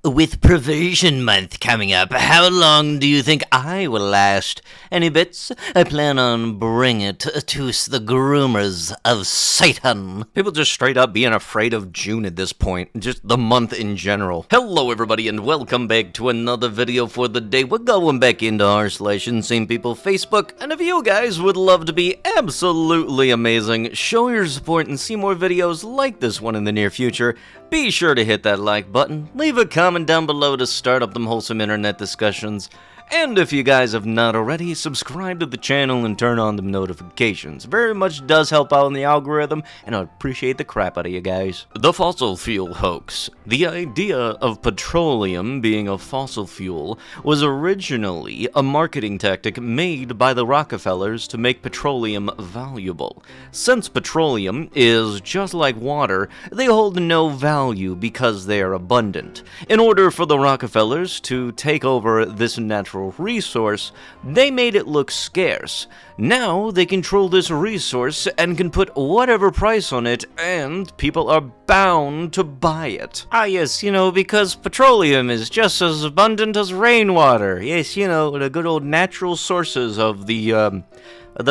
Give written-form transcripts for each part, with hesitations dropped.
With Perversion Month coming up, how long do you think I will last? Any bits? I plan on bringing it to the groomers of Satan. People just straight up being afraid of June at this point, just the month in general. Hello everybody and welcome back to another video for the day. We're going back into r/Insane People Facebook, and if you guys would love to be absolutely amazing, show your support and see more videos like this one in the near future, be sure to hit that like button, leave a comment down below to start up them wholesome internet discussions, and if you guys have not already, subscribe to the channel and turn on the notifications. Very much does help out in the algorithm, and I appreciate the crap out of you guys. The fossil fuel hoax. The idea of petroleum being a fossil fuel was originally a marketing tactic made by the Rockefellers to make petroleum valuable. Since petroleum is just like water, they hold no value because they are abundant. In order for the Rockefellers to take over this natural resource, they made it look scarce. Now they control this resource and can put whatever price on it, and people are bound to buy it. Ah yes, because petroleum is just as abundant as rainwater. Yes, the good old natural sources of the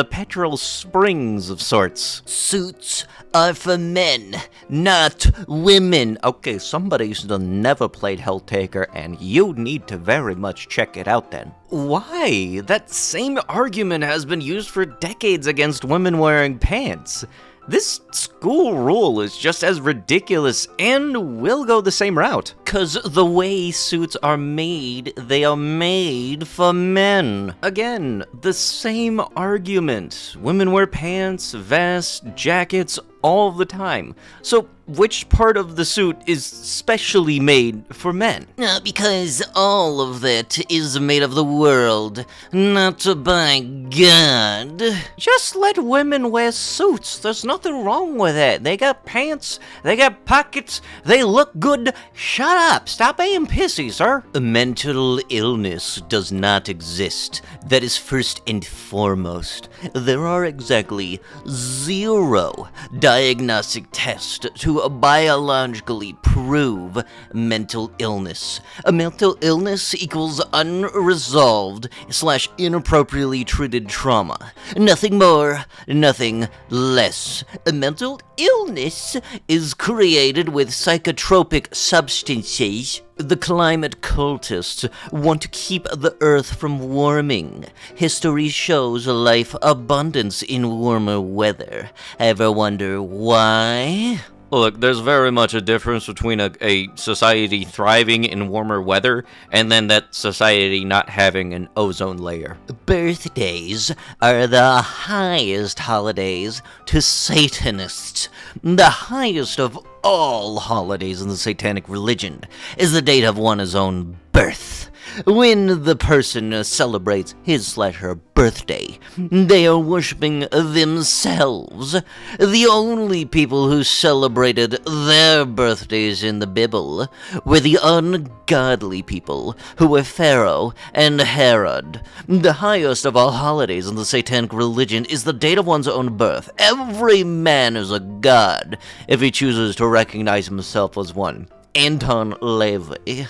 petrol springs of sorts. Suits are for men, not women. Okay, somebody's never played Helltaker, and you need to very much check it out then. Why? That same argument has been used for decades against women wearing pants. This school rule is just as ridiculous and will go the same route. 'Cause the way suits are made, they are made for men. Again, the same argument. Women wear pants, vests, jackets all the time. So which part of the suit is specially made for men? Because all of that is made of the world, not by God. Just let women wear suits. There's nothing wrong with it. They got pants, they got pockets, they look good. Shut up. Stop being pissy, sir. Mental illness does not exist. That is first and foremost. There are exactly 0 diagnostic tests to biologically prove mental illness. A mental illness equals unresolved / inappropriately treated trauma. Nothing more, nothing less. A mental illness is created with psychotropic substances. The climate cultists want to keep the earth from warming. History shows life abundance in warmer weather. Ever wonder why? Look, there's very much a difference between a society thriving in warmer weather and then that society not having an ozone layer. Birthdays are the highest holidays to Satanists. The highest of all holidays in the satanic religion is the date of one's own birth. When the person celebrates his / her birthday, they are worshipping themselves. The only people who celebrated their birthdays in the Bible were the ungodly people who were Pharaoh and Herod. The highest of all holidays in the satanic religion is the date of one's own birth. Every man is a god if he chooses to recognize himself as one. Anton LaVey.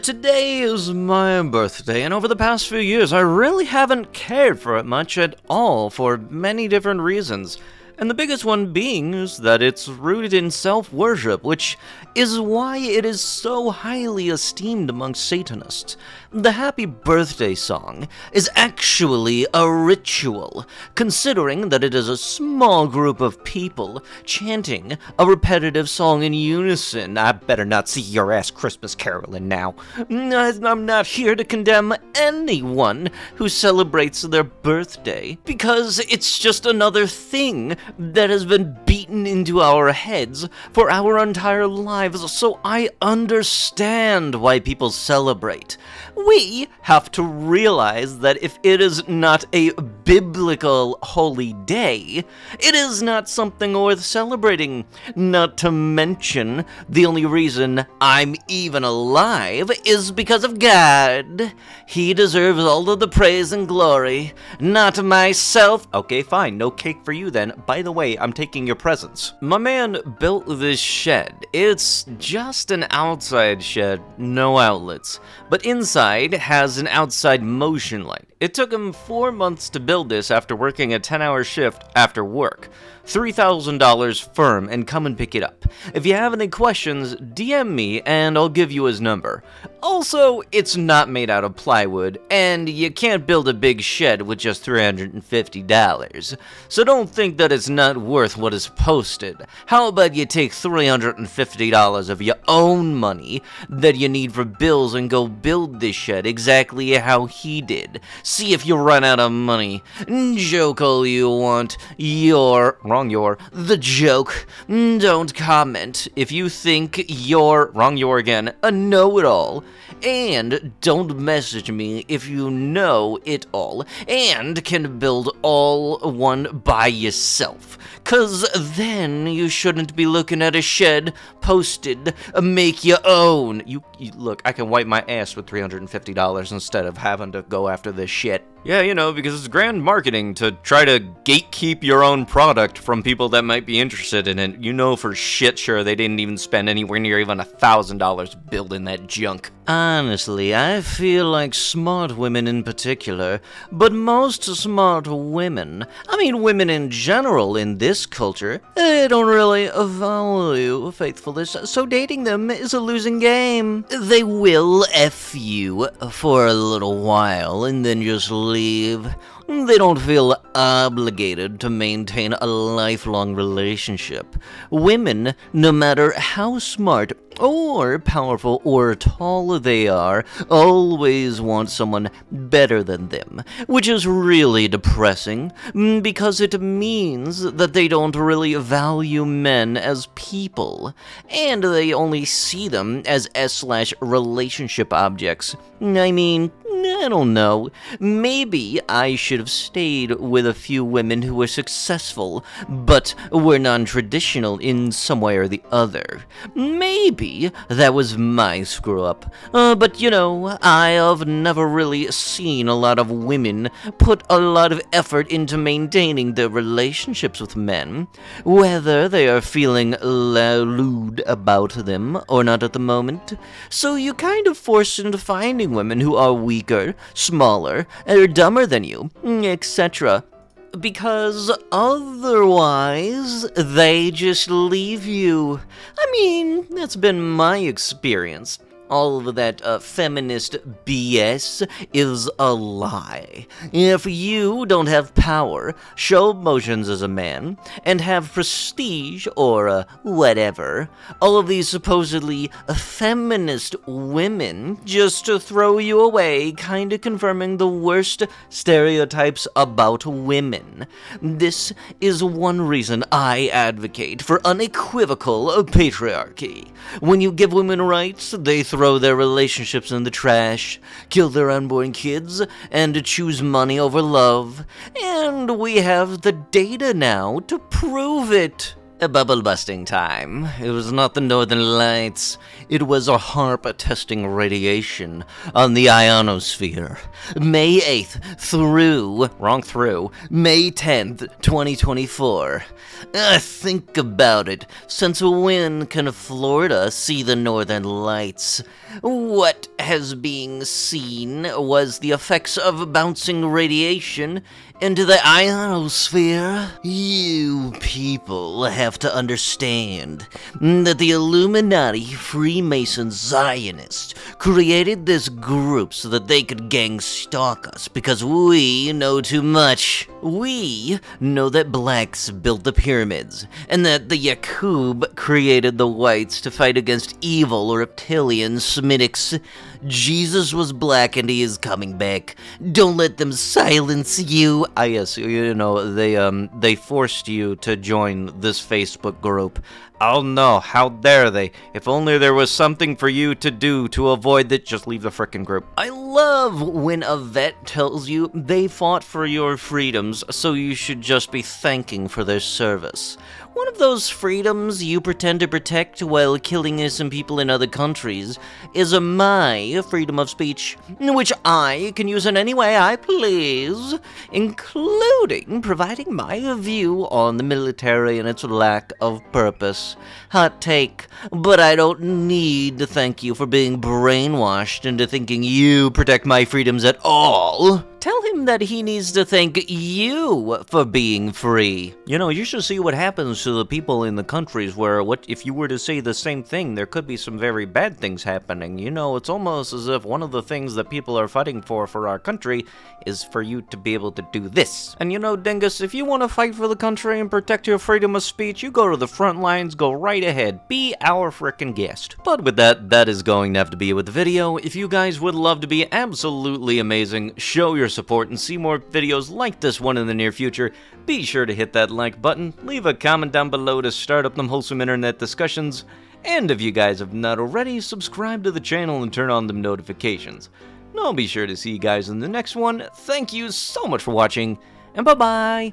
Today is my birthday, and over the past few years, I really haven't cared for it much at all for many different reasons. And the biggest one being is that it's rooted in self-worship, which is why it is so highly esteemed amongst Satanists. The Happy Birthday song is actually a ritual, considering that it is a small group of people chanting a repetitive song in unison. I better not see your ass Christmas caroling now. I'm not here to condemn anyone who celebrates their birthday, because it's just another thing that has been beaten into our heads for our entire lives, so I understand why people celebrate. We have to realize that if it is not a biblical holy day, it is not something worth celebrating. Not to mention, the only reason I'm even alive is because of God. He deserves all of the praise and glory, not myself. Okay, fine, no cake for you then. Bye. by the way, I'm taking your presents. My man built this shed. It's just an outside shed, no outlets, but inside has an outside motion light. It took him 4 months to build this after working a 10-hour shift after work. $3,000 firm, and come and pick it up. If you have any questions, DM me and I'll give you his number. Also, it's not made out of plywood, and you can't build a big shed with just $350. So don't think that it's not worth what is posted. How about you take $350 of your own money that you need for bills and go build this shed exactly how he did. See if you run out of money. Joke all you want. The joke. Don't comment if you think you're, a know-it-all. And don't message me if you know it all and can build all one by yourself. 'Cause then you shouldn't be looking at a shed posted, make your own. You look, I can wipe my ass with $350 instead of having to go after this shit. Yeah, you know, because it's grand marketing to try to gatekeep your own product from people that might be interested in it. You know for shit sure they didn't even spend anywhere near even $1,000 building that junk. Honestly, I feel like smart women in particular, but most smart women, women in general in this culture, they don't really value faithfulness, so dating them is a losing game. They will F you for a little while and then just leave. They don't feel obligated to maintain a lifelong relationship. Women, no matter how smart or powerful or tall they are, always want someone better than them, which is really depressing, because it means that they don't really value men as people, and they only see them as S/relationship objects. I don't know. Maybe I should have stayed with a few women who were successful, but were non-traditional in some way or the other. Maybe that was my screw-up. But you know, I have never really seen a lot of women put a lot of effort into maintaining their relationships with men, whether they are feeling lewd about them or not at the moment. So you kind of forced into finding women who are weaker, smaller, or dumber than you, etc. Because otherwise, they just leave you. That's been my experience. All of that feminist BS is a lie. If you don't have power, show emotions as a man, and have prestige or whatever, all of these supposedly feminist women just throw you away, kinda confirming the worst stereotypes about women. This is one reason I advocate for unequivocal patriarchy. When you give women rights, they throw their relationships in the trash, kill their unborn kids, and choose money over love. And we have the data now to prove it. A bubble busting time. It was not the Northern Lights. It was a HAARP testing radiation on the ionosphere. May 8th through May 10th, 2024. Think about it. Since when can Florida see the Northern Lights? What has been seen was the effects of bouncing radiation into the ionosphere. You people have to understand that the Illuminati, Freemasons, Zionists created this group so that they could gang stalk us because we know too much. We know that blacks built the pyramids, and that the Yakub created the whites to fight against evil reptilian Semitics. Jesus was black and he is coming back. Don't let them silence you. Yes, you know, they forced you to join this Facebook group. Oh no, how dare they? If only there was something for you to do to avoid that, just leave the frickin' group. I love when a vet tells you they fought for your freedoms, so you should just be thanking for their service. One of those freedoms you pretend to protect while killing innocent people in other countries is my freedom of speech, which I can use in any way I please, including providing my view on the military and its lack of purpose. Hot take, but I don't need to thank you for being brainwashed into thinking you protect my freedoms at all. Tell him that he needs to thank you for being free. You know, you should see what happens to the people in the countries where, if you were to say the same thing, there could be some very bad things happening. You know, it's almost as if one of the things that people are fighting for our country is for you to be able to do this. And you know, Dingus, if you want to fight for the country and protect your freedom of speech, you go to the front lines, go right ahead. Be our frickin' guest. But with that, that is going to have to be it with the video. If you guys would love to be absolutely amazing, show your support and see more videos like this one in the near future, be sure to hit that like button, leave a comment down below to start up them wholesome internet discussions, and if you guys have not already, subscribe to the channel and turn on them notifications. And I'll be sure to see you guys in the next one. Thank you so much for watching, and bye-bye!